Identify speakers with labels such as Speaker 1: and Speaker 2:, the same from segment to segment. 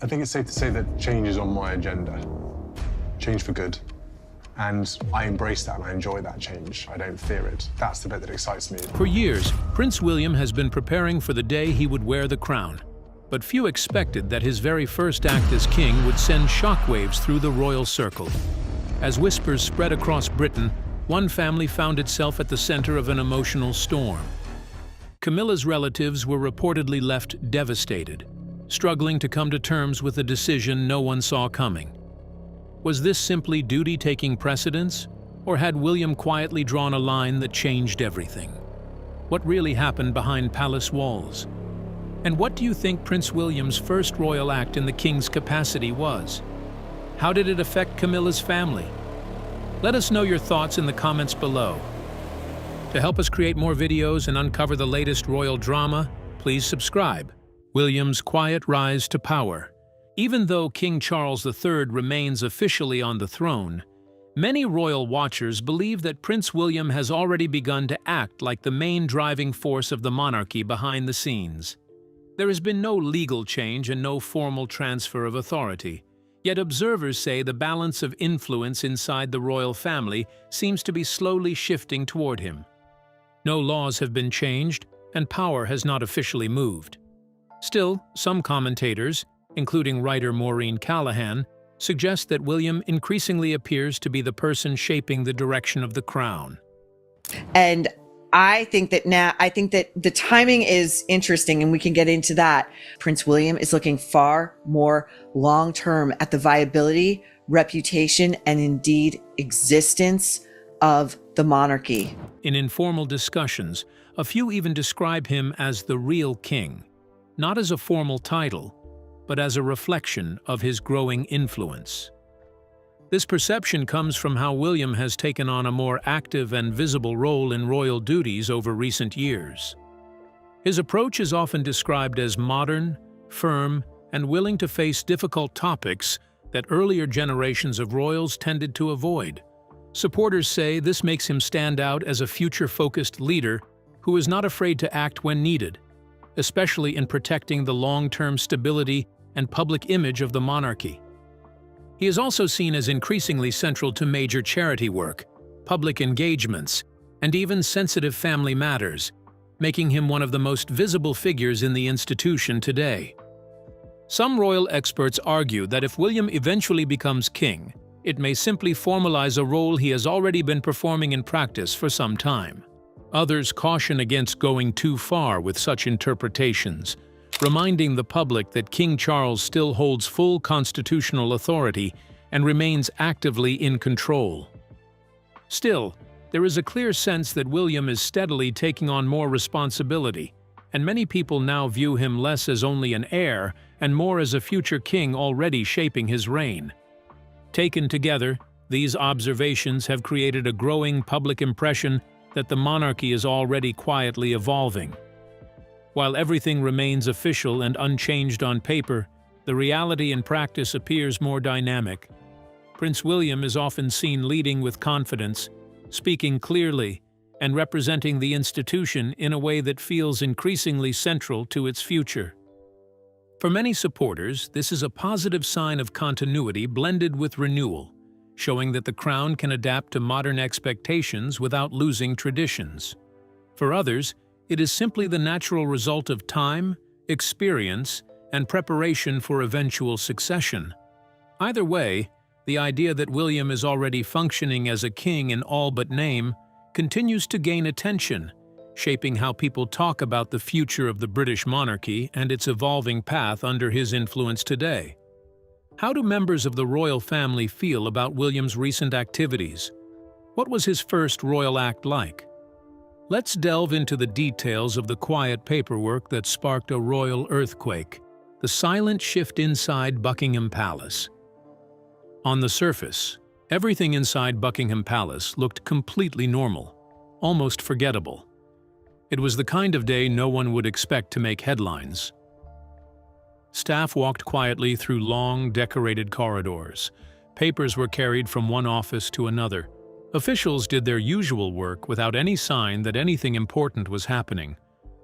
Speaker 1: I think it's safe to say that change is on my agenda. Change for good. And I embrace that and I enjoy that change. I don't fear it. That's the bit that excites me.
Speaker 2: For years, Prince William has been preparing for the day he would wear the crown. But few expected that his very first act as king would send shockwaves through the royal circle. As whispers spread across Britain, one family found itself at the center of an emotional storm. Camilla's relatives were reportedly left devastated, struggling to come to terms with a decision no one saw coming. Was this simply duty taking precedence, or had William quietly drawn a line that changed everything? What really happened behind palace walls? And what do you think Prince William's first royal act in the king's capacity was? How did it affect Camilla's family? Let us know your thoughts in the comments below. To help us create more videos and uncover the latest royal drama, please subscribe. William's quiet rise to power. Even though King Charles III remains officially on the throne, many royal watchers believe that Prince William has already begun to act like the main driving force of the monarchy behind the scenes. There has been no legal change and no formal transfer of authority, yet observers say the balance of influence inside the royal family seems to be slowly shifting toward him. No laws have been changed, and power has not officially moved. Still, some commentators, including writer Maureen Callahan, suggest that William increasingly appears to be the person shaping the direction of the crown.
Speaker 3: And I think that the timing is interesting, and we can get into that. Prince William is looking far more long-term at the viability, reputation, and indeed existence of the monarchy.
Speaker 2: In informal discussions, a few even describe him as the real king, not as a formal title, but as a reflection of his growing influence. This perception comes from how William has taken on a more active and visible role in royal duties over recent years. His approach is often described as modern, firm, and willing to face difficult topics that earlier generations of royals tended to avoid. Supporters say this makes him stand out as a future-focused leader who is not afraid to act when needed, especially in protecting the long-term stability and public image of the monarchy. He is also seen as increasingly central to major charity work, public engagements, and even sensitive family matters, making him one of the most visible figures in the institution today. Some royal experts argue that if William eventually becomes king, it may simply formalize a role he has already been performing in practice for some time. Others caution against going too far with such interpretations, reminding the public that King Charles still holds full constitutional authority and remains actively in control. Still, there is a clear sense that William is steadily taking on more responsibility, and many people now view him less as only an heir and more as a future king already shaping his reign. Taken together, these observations have created a growing public impression that the monarchy is already quietly evolving. While everything remains official and unchanged on paper, the reality in practice appears more dynamic. Prince William is often seen leading with confidence, speaking clearly, and representing the institution in a way that feels increasingly central to its future. For many supporters, this is a positive sign of continuity blended with renewal, showing that the crown can adapt to modern expectations without losing traditions. For others, it is simply the natural result of time, experience, and preparation for eventual succession. Either way, the idea that William is already functioning as a king in all but name continues to gain attention, shaping how people talk about the future of the British monarchy and its evolving path under his influence today. How do members of the royal family feel about William's recent activities? What was his first royal act like? Let's delve into the details of the quiet paperwork that sparked a royal earthquake, the silent shift inside Buckingham Palace. On the surface, everything inside Buckingham Palace looked completely normal, almost forgettable. It was the kind of day no one would expect to make headlines. Staff walked quietly through long, decorated corridors. Papers were carried from one office to another. Officials did their usual work without any sign that anything important was happening.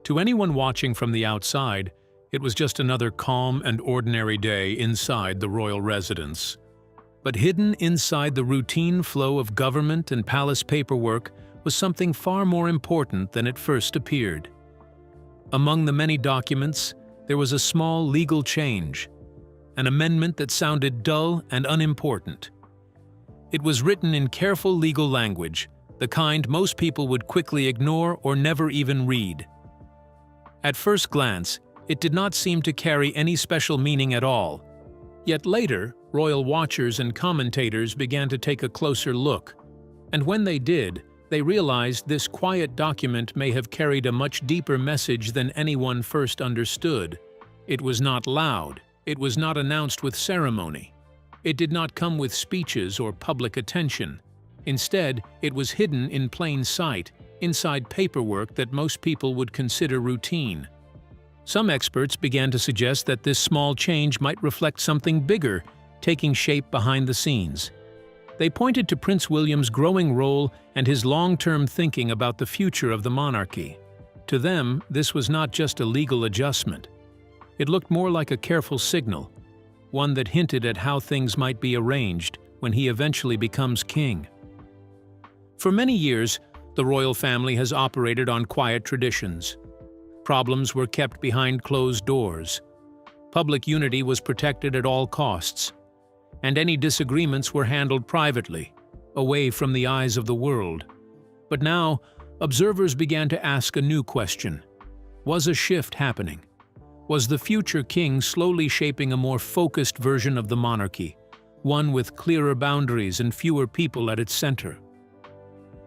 Speaker 2: To anyone watching from the outside, It was just another calm and ordinary day inside the royal residence. But hidden inside the routine flow of government and palace paperwork was something far more important than it first appeared. Among the many documents, there was a small legal change, an amendment that sounded dull and unimportant. It was written in careful legal language, the kind most people would quickly ignore or never even read. At first glance, it did not seem to carry any special meaning at all. Yet later, royal watchers and commentators began to take a closer look, and when they did, they realized this quiet document may have carried a much deeper message than anyone first understood. It was not loud, it was not announced with ceremony. It did not come with speeches or public attention. Instead, it was hidden in plain sight, inside paperwork that most people would consider routine. Some experts began to suggest that this small change might reflect something bigger, taking shape behind the scenes. They pointed to Prince William's growing role and his long-term thinking about the future of the monarchy. To them, this was not just a legal adjustment. It looked more like a careful signal, one that hinted at how things might be arranged when he eventually becomes king. For many years, the royal family has operated on quiet traditions. Problems were kept behind closed doors. Public unity was protected at all costs, and any disagreements were handled privately, away from the eyes of the world. But now, observers began to ask a new question. Was a shift happening? Was the future king slowly shaping a more focused version of the monarchy, one with clearer boundaries and fewer people at its center?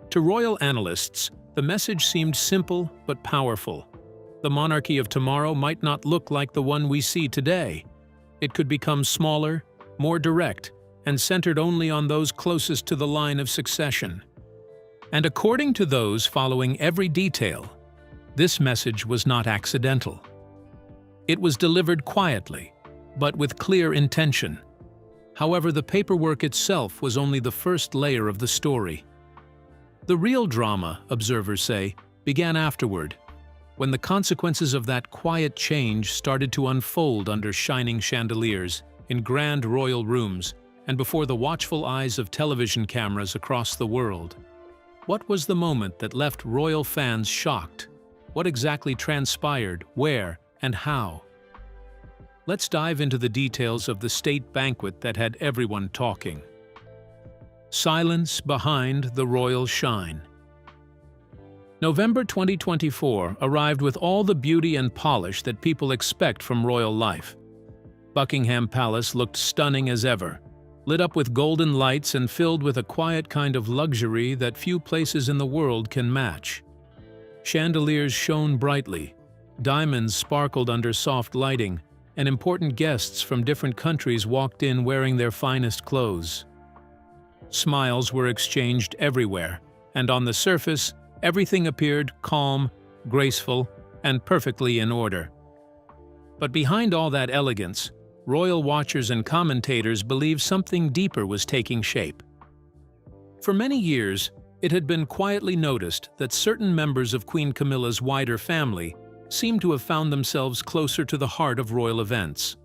Speaker 2: To royal analysts, the message seemed simple but powerful. The monarchy of tomorrow might not look like the one we see today. It could become smaller, more direct, and centered only on those closest to the line of succession. And according to those following every detail, this message was not accidental. It was delivered quietly, but with clear intention. However, the paperwork itself was only the first layer of the story. The real drama, observers say, began afterward, when the consequences of that quiet change started to unfold under shining chandeliers, in grand royal rooms, and before the watchful eyes of television cameras across the world. What was the moment that left royal fans shocked? What exactly transpired, where, and how? Let's dive into the details of the state banquet that had everyone talking. Silence behind the royal shine. November 2024 arrived with all the beauty and polish that people expect from royal life. Buckingham Palace looked stunning as ever, lit up with golden lights and filled with a quiet kind of luxury that few places in the world can match. Chandeliers shone brightly, diamonds sparkled under soft lighting, and important guests from different countries walked in wearing their finest clothes. Smiles were exchanged everywhere, and on the surface, everything appeared calm, graceful, and perfectly in order. But behind all that elegance, royal watchers and commentators believed something deeper was taking shape. For many years, it had been quietly noticed that certain members of Queen Camilla's wider family seemed to have found themselves closer to the heart of royal events.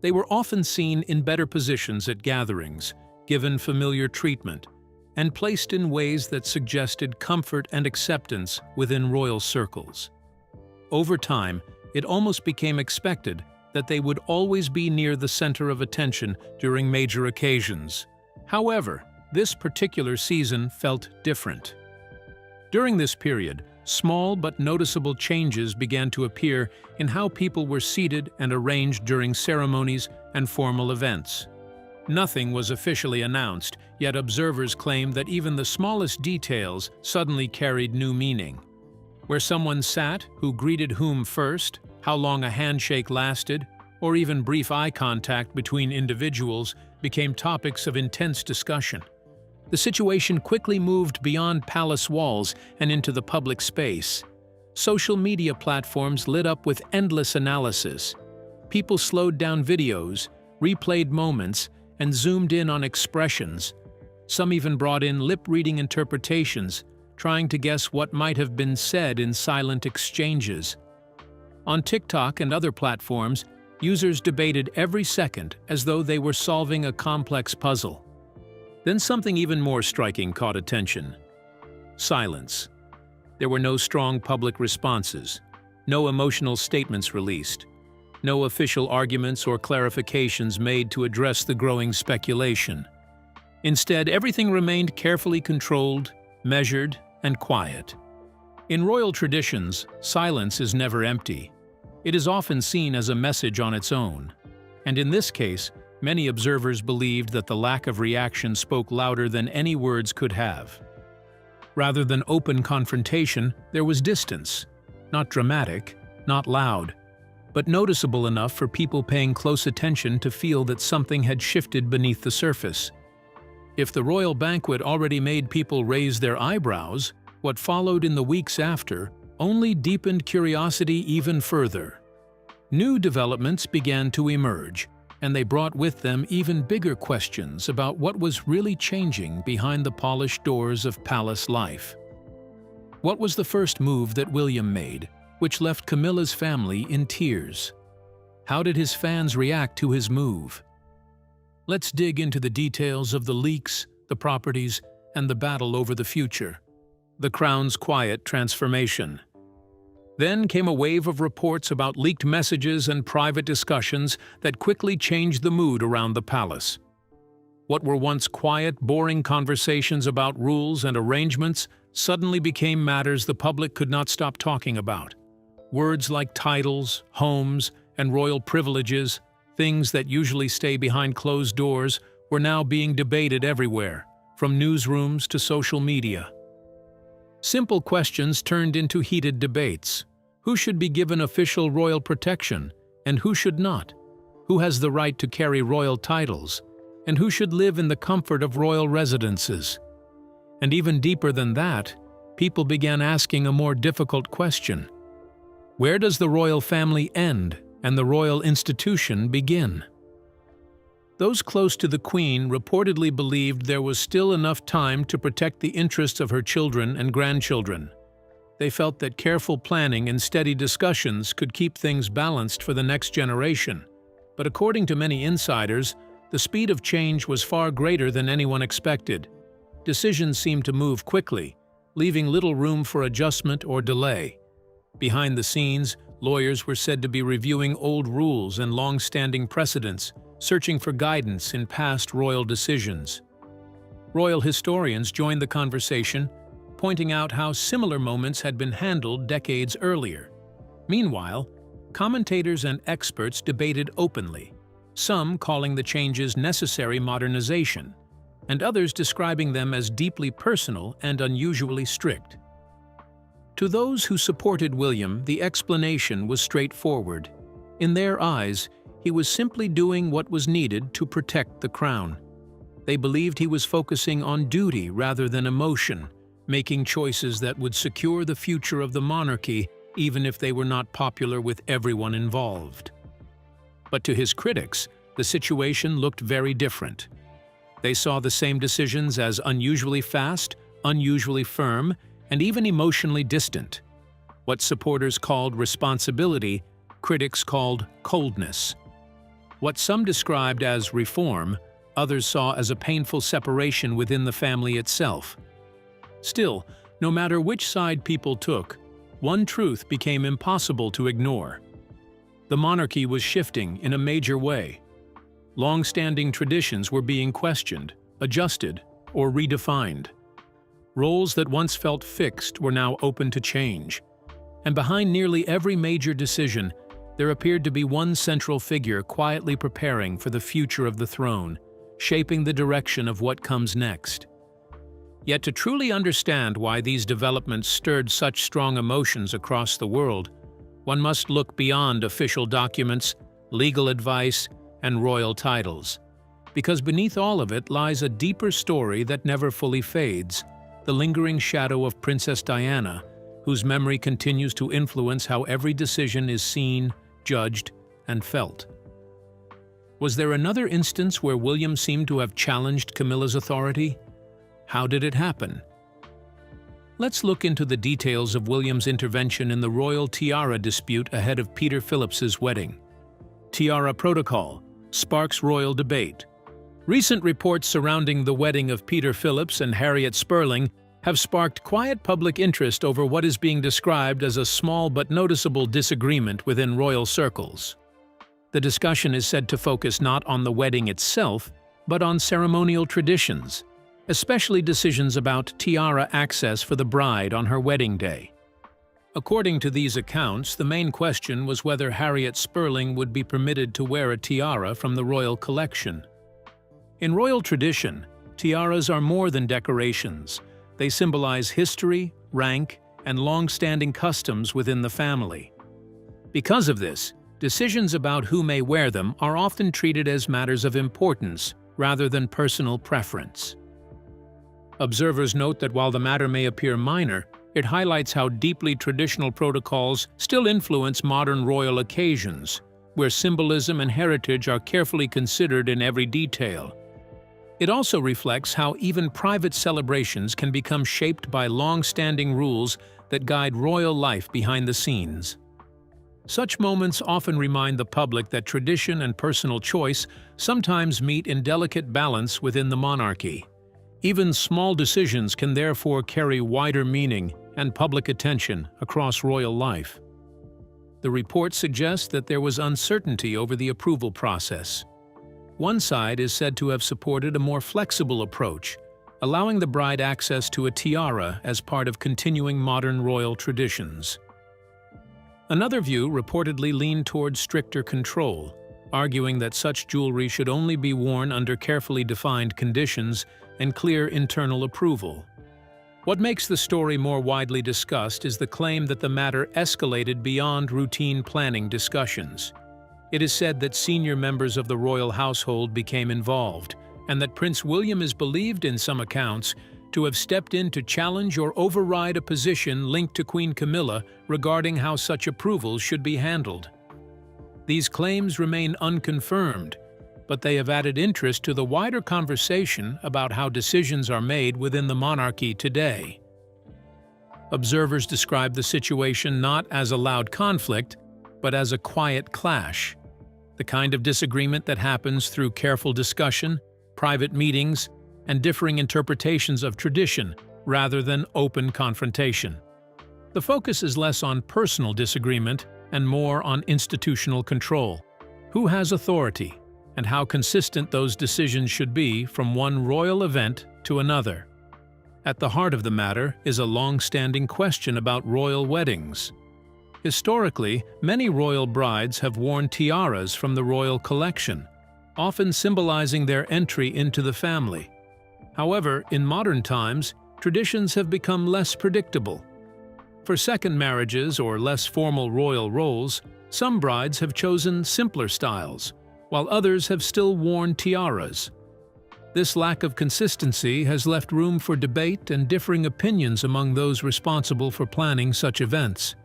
Speaker 2: They were often seen in better positions at gatherings, given familiar treatment, and placed in ways that suggested comfort and acceptance within royal circles. Over time, it almost became expected that they would always be near the center of attention during major occasions. However, this particular season felt different. During this period, small but noticeable changes began to appear in how people were seated and arranged during ceremonies and formal events. Nothing was officially announced, yet observers claimed that even the smallest details suddenly carried new meaning. Where someone sat, who greeted whom first, how long a handshake lasted, or even brief eye contact between individuals became topics of intense discussion. The situation quickly moved beyond palace walls and into the public space. Social media platforms lit up with endless analysis. People slowed down videos, replayed moments, and zoomed in on expressions. Some even brought in lip-reading interpretations, trying to guess what might have been said in silent exchanges. On TikTok and other platforms, users debated every second as though they were solving a complex puzzle. Then something even more striking caught attention. Silence. There were no strong public responses, no emotional statements released, no official arguments or clarifications made to address the growing speculation. Instead, everything remained carefully controlled, measured, and quiet. In royal traditions, silence is never empty. It is often seen as a message on its own. And in this case, many observers believed that the lack of reaction spoke louder than any words could have. Rather than open confrontation, there was distance. Not dramatic, not loud, but noticeable enough for people paying close attention to feel that something had shifted beneath the surface. If the royal banquet already made people raise their eyebrows, what followed in the weeks after only deepened curiosity even further. New developments began to emerge, and they brought with them even bigger questions about what was really changing behind the polished doors of palace life. What was the first move that William made, which left Camilla's family in tears? How did his fans react to his move? Let's dig into the details of the leaks, the properties, and the battle over the future. The crown's quiet transformation. Then came a wave of reports about leaked messages and private discussions that quickly changed the mood around the palace. What were once quiet, boring conversations about rules and arrangements suddenly became matters the public could not stop talking about. Words like titles, homes, and royal privileges, things that usually stay behind closed doors, were now being debated everywhere, from newsrooms to social media. Simple questions turned into heated debates. Who should be given official royal protection, and who should not? Who has the right to carry royal titles, and who should live in the comfort of royal residences? And even deeper than that, people began asking a more difficult question. Where does the royal family end and the royal institution begin? Those close to the Queen reportedly believed there was still enough time to protect the interests of her children and grandchildren. They felt that careful planning and steady discussions could keep things balanced for the next generation. But according to many insiders, the speed of change was far greater than anyone expected. Decisions seemed to move quickly, leaving little room for adjustment or delay. Behind the scenes, lawyers were said to be reviewing old rules and long-standing precedents, searching for guidance in past royal decisions. Royal historians joined the conversation, pointing out how similar moments had been handled decades earlier. Meanwhile, commentators and experts debated openly, some calling the changes necessary modernization, and others describing them as deeply personal and unusually strict. To those who supported William, the explanation was straightforward. In their eyes, he was simply doing what was needed to protect the crown. They believed he was focusing on duty rather than emotion, making choices that would secure the future of the monarchy even if they were not popular with everyone involved. But to his critics, the situation looked very different. They saw the same decisions as unusually fast, unusually firm, and even emotionally distant. What supporters called responsibility, critics called coldness. What some described as reform, others saw as a painful separation within the family itself. Still, no matter which side people took, one truth became impossible to ignore. The monarchy was shifting in a major way. Long-standing traditions were being questioned, adjusted, or redefined. Roles that once felt fixed were now open to change. And behind nearly every major decision, there appeared to be one central figure quietly preparing for the future of the throne, shaping the direction of what comes next. Yet to truly understand why these developments stirred such strong emotions across the world, one must look beyond official documents, legal advice, and royal titles. Because beneath all of it lies a deeper story that never fully fades, the lingering shadow of Princess Diana, whose memory continues to influence how every decision is seen, judged, and felt. Was there another instance where William seemed to have challenged Camilla's authority? How did it happen? Let's look into the details of William's intervention in the royal tiara dispute ahead of Peter Phillips's wedding. Tiara protocol sparks royal debate. Recent reports surrounding the wedding of Peter Phillips and Harriet Spurling have sparked quiet public interest over what is being described as a small but noticeable disagreement within royal circles. The discussion is said to focus not on the wedding itself, but on ceremonial traditions, especially decisions about tiara access for the bride on her wedding day. According to these accounts, the main question was whether Harriet Spurling would be permitted to wear a tiara from the royal collection. In royal tradition, tiaras are more than decorations. They symbolize history, rank, and long-standing customs within the family. Because of this, decisions about who may wear them are often treated as matters of importance rather than personal preference. Observers note that while the matter may appear minor, it highlights how deeply traditional protocols still influence modern royal occasions, where symbolism and heritage are carefully considered in every detail. It also reflects how even private celebrations can become shaped by long-standing rules that guide royal life behind the scenes. Such moments often remind the public that tradition and personal choice sometimes meet in delicate balance within the monarchy. Even small decisions can therefore carry wider meaning and public attention across royal life. The report suggests that there was uncertainty over the approval process. One side is said to have supported a more flexible approach, allowing the bride access to a tiara as part of continuing modern royal traditions. Another view reportedly leaned towards stricter control, arguing that such jewelry should only be worn under carefully defined conditions and clear internal approval. What makes the story more widely discussed is the claim that the matter escalated beyond routine planning discussions. It is said that senior members of the royal household became involved, and that Prince William is believed in some accounts to have stepped in to challenge or override a position linked to Queen Camilla regarding how such approvals should be handled. These claims remain unconfirmed, but they have added interest to the wider conversation about how decisions are made within the monarchy today. Observers describe the situation not as a loud conflict, but as a quiet clash, the kind of disagreement that happens through careful discussion, private meetings, and differing interpretations of tradition, rather than open confrontation. The focus is less on personal disagreement and more on institutional control. Who has authority, and how consistent those decisions should be from one royal event to another. At the heart of the matter is a long-standing question about royal weddings. Historically, many royal brides have worn tiaras from the royal collection, often symbolizing their entry into the family. However, in modern times, traditions have become less predictable. For second marriages or less formal royal roles, some brides have chosen simpler styles, while others have still worn tiaras. This lack of consistency has left room for debate and differing opinions among those responsible for planning such events.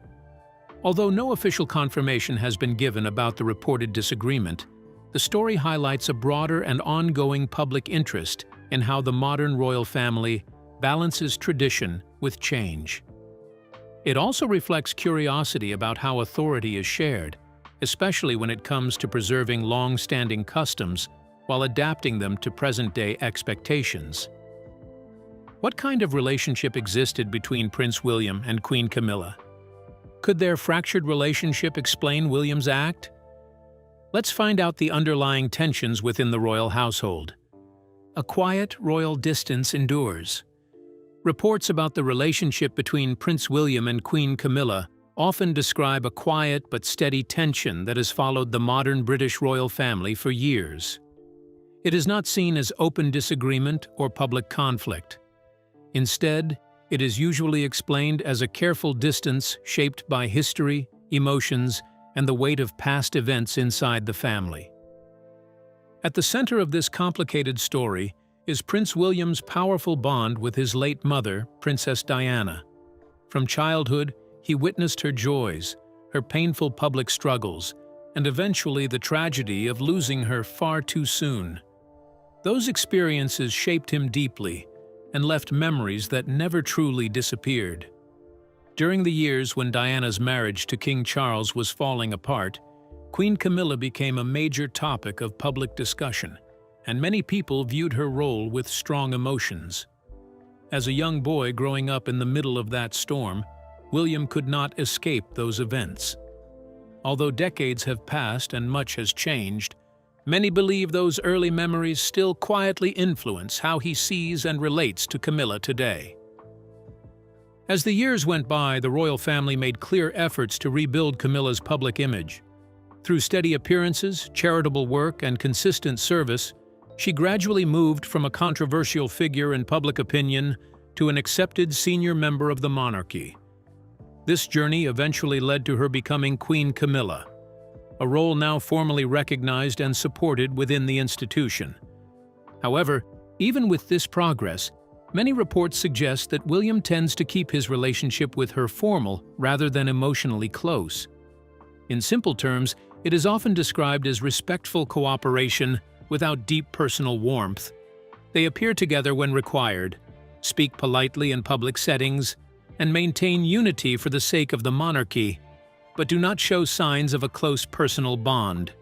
Speaker 2: Although no official confirmation has been given about the reported disagreement, the story highlights a broader and ongoing public interest in how the modern royal family balances tradition with change. It also reflects curiosity about how authority is shared, especially when it comes to preserving long-standing customs while adapting them to present-day expectations. What kind of relationship existed between Prince William and Queen Camilla? Could their fractured relationship explain William's act? Let's find out the underlying tensions within the royal household. A quiet royal distance endures. Reports about the relationship between Prince William and Queen Camilla often describe a quiet but steady tension that has followed the modern British royal family for years. It is not seen as open disagreement or public conflict. Instead, it is usually explained as a careful distance shaped by history, emotions, and the weight of past events inside the family. At the center of this complicated story is Prince William's powerful bond with his late mother, Princess Diana. From childhood, he witnessed her joys, her painful public struggles, and eventually the tragedy of losing her far too soon. Those experiences shaped him deeply, and left memories that never truly disappeared. During the years when Diana's marriage to King Charles was falling apart, Queen Camilla became a major topic of public discussion, and many people viewed her role with strong emotions. As a young boy growing up in the middle of that storm, William could not escape those events. Although decades have passed and much has changed, many believe those early memories still quietly influence how he sees and relates to Camilla today. As the years went by, the royal family made clear efforts to rebuild Camilla's public image. Through steady appearances, charitable work, and consistent service, she gradually moved from a controversial figure in public opinion to an accepted senior member of the monarchy. This journey eventually led to her becoming Queen Camilla, a role now formally recognized and supported within the institution. However, even with this progress, many reports suggest that William tends to keep his relationship with her formal rather than emotionally close. In simple terms, it is often described as respectful cooperation without deep personal warmth. They appear together when required, speak politely in public settings, and maintain unity for the sake of the monarchy, but do not show signs of a close personal bond.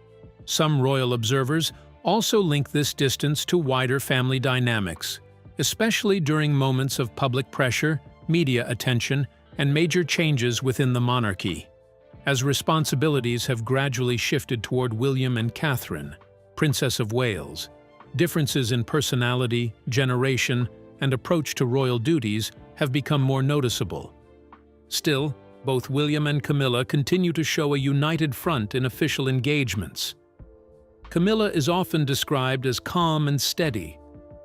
Speaker 2: Some royal observers also link this distance to wider family dynamics, especially during moments of public pressure, media attention, and major changes within the monarchy. As responsibilities have gradually shifted toward William and Catherine, Princess of Wales, differences in personality, generation, and approach to royal duties have become more noticeable. Still, both William and Camilla continue to show a united front in official engagements. Camilla is often described as calm and steady,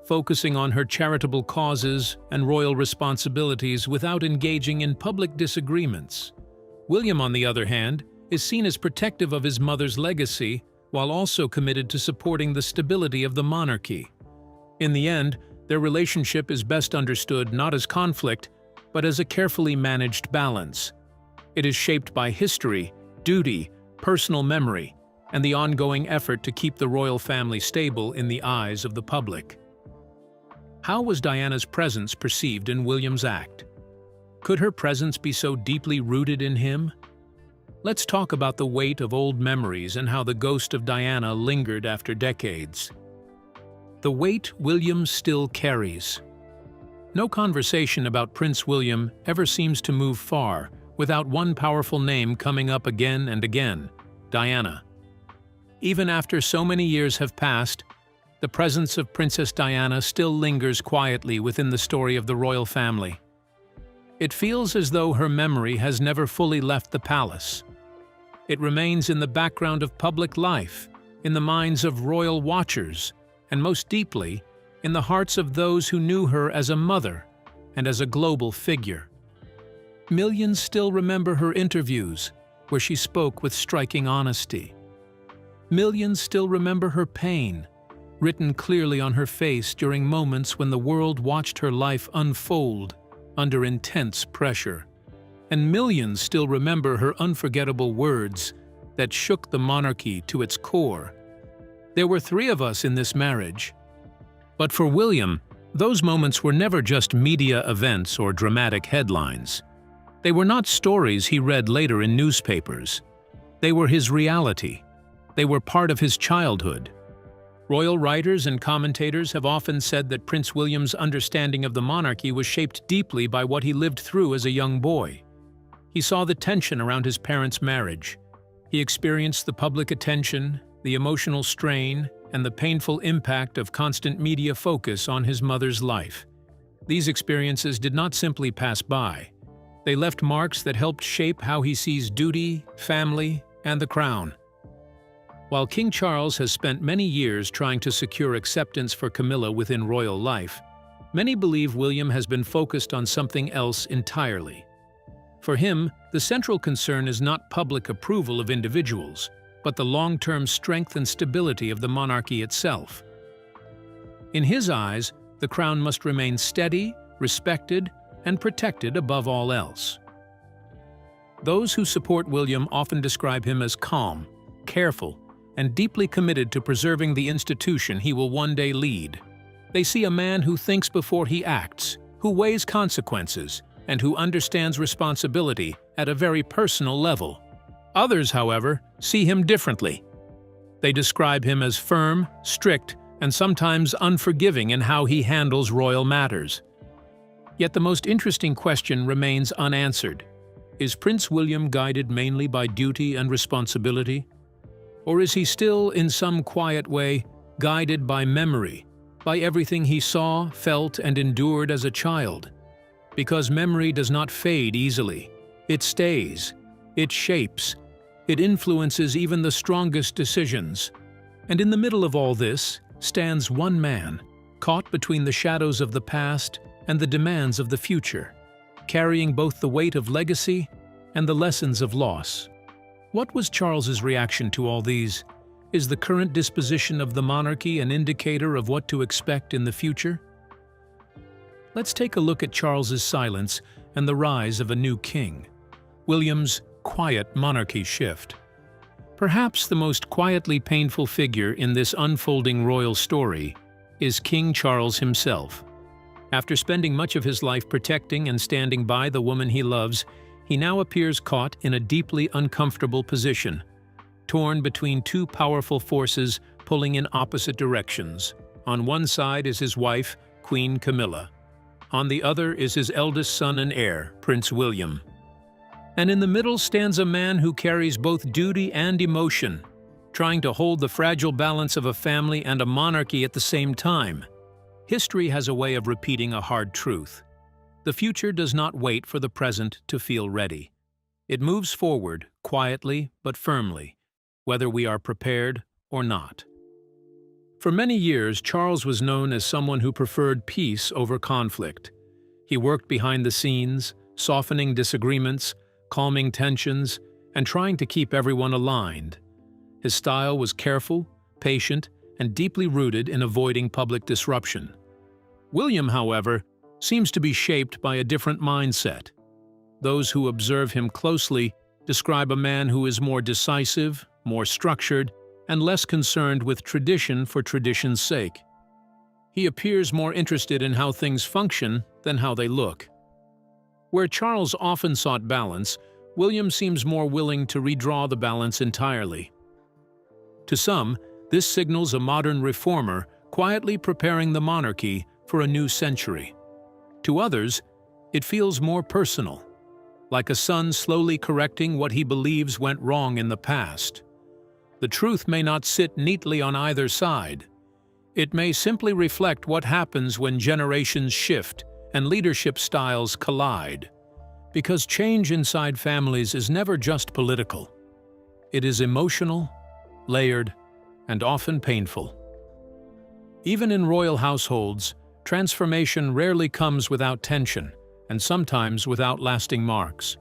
Speaker 2: focusing on her charitable causes and royal responsibilities without engaging in public disagreements. William, on the other hand, is seen as protective of his mother's legacy while also committed to supporting the stability of the monarchy. In the end, their relationship is best understood not as conflict, but as a carefully managed balance. It is shaped by history, duty, personal memory, and the ongoing effort to keep the royal family stable in the eyes of the public. How was Diana's presence perceived in William's act? Could her presence be so deeply rooted in him? Let's talk about the weight of old memories and how the ghost of Diana lingered after decades. The weight William still carries. No conversation about Prince William ever seems to move far without one powerful name coming up again and again: Diana. Even after so many years have passed, the presence of Princess Diana still lingers quietly within the story of the royal family. It feels as though her memory has never fully left the palace. It remains in the background of public life, in the minds of royal watchers, and most deeply, in the hearts of those who knew her as a mother and as a global figure. Millions still remember her interviews, where she spoke with striking honesty. Millions still remember her pain, written clearly on her face during moments when the world watched her life unfold under intense pressure. And millions still remember her unforgettable words that shook the monarchy to its core. There were 3 of us in this marriage. But for William, those moments were never just media events or dramatic headlines. They were not stories he read later in newspapers. They were his reality. They were part of his childhood. Royal writers and commentators have often said that Prince William's understanding of the monarchy was shaped deeply by what he lived through as a young boy. He saw the tension around his parents' marriage. He experienced the public attention, the emotional strain, and the painful impact of constant media focus on his mother's life. These experiences did not simply pass by. They left marks that helped shape how he sees duty, family, and the crown. While King Charles has spent many years trying to secure acceptance for Camilla within royal life, many believe William has been focused on something else entirely. For him, the central concern is not public approval of individuals, but the long-term strength and stability of the monarchy itself. In his eyes, the crown must remain steady, respected, and protected above all else. Those who support William often describe him as calm, careful, and deeply committed to preserving the institution he will one day lead. They see a man who thinks before he acts, who weighs consequences, and who understands responsibility at a very personal level. Others, however, see him differently. They describe him as firm, strict, and sometimes unforgiving in how he handles royal matters. Yet the most interesting question remains unanswered. Is Prince William guided mainly by duty and responsibility? Or is he still, in some quiet way, guided by memory, by everything he saw, felt, and endured as a child? Because memory does not fade easily. It stays. It shapes. It influences even the strongest decisions. And in the middle of all this stands one man, caught between the shadows of the past and the demands of the future, carrying both the weight of legacy and the lessons of loss. What was Charles's reaction to all these? Is the current disposition of the monarchy an indicator of what to expect in the future? Let's take a look at Charles's silence and the rise of a new king. William's quiet monarchy shift. Perhaps the most quietly painful figure in this unfolding royal story is King Charles himself. After spending much of his life protecting and standing by the woman he loves, he now appears caught in a deeply uncomfortable position, torn between two powerful forces pulling in opposite directions. On one side is his wife, Queen Camilla. On the other is his eldest son and heir, Prince William. And in the middle stands a man who carries both duty and emotion, trying to hold the fragile balance of a family and a monarchy at the same time. History has a way of repeating a hard truth. The future does not wait for the present to feel ready. It moves forward, quietly but firmly, whether we are prepared or not. For many years, Charles was known as someone who preferred peace over conflict. He worked behind the scenes, softening disagreements, calming tensions, and trying to keep everyone aligned. His style was careful, patient, and deeply rooted in avoiding public disruption. William, however, seems to be shaped by a different mindset. Those who observe him closely describe a man who is more decisive, more structured, and less concerned with tradition for tradition's sake. He appears more interested in how things function than how they look. Where Charles often sought balance, William seems more willing to redraw the balance entirely. To some, this signals a modern reformer quietly preparing the monarchy for a new century. To others, it feels more personal, like a son slowly correcting what he believes went wrong in the past. The truth may not sit neatly on either side. It may simply reflect what happens when generations shift and leadership styles collide. Because change inside families is never just political. It is emotional, layered, and often painful. Even in royal households, transformation rarely comes without tension, and sometimes without lasting marks.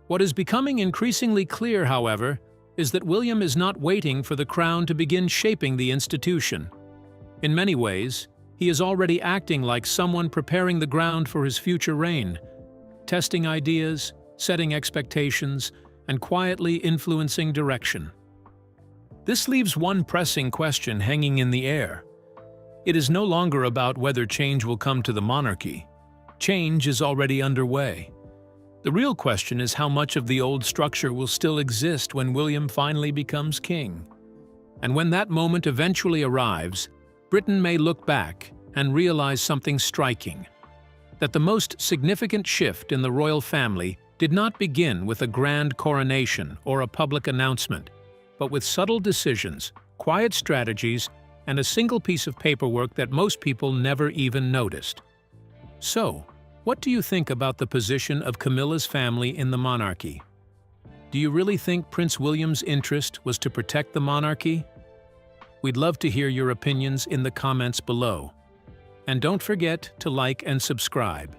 Speaker 2: What is becoming increasingly clear, however, is that William is not waiting for the crown to begin shaping the institution. In many ways, he is already acting like someone preparing the ground for his future reign, testing ideas, setting expectations, and quietly influencing direction. This leaves one pressing question hanging in the air. It is no longer about whether change will come to the monarchy. Change is already underway. The real question is how much of the old structure will still exist when William finally becomes king. And when that moment eventually arrives, Britain may look back and realize something striking: that the most significant shift in the royal family did not begin with a grand coronation or a public announcement, but with subtle decisions, quiet strategies, and a single piece of paperwork that most people never even noticed. So, what do you think about the position of Camilla's family in the monarchy? Do you really think Prince William's interest was to protect the monarchy? We'd love to hear your opinions in the comments below. And don't forget to like and subscribe.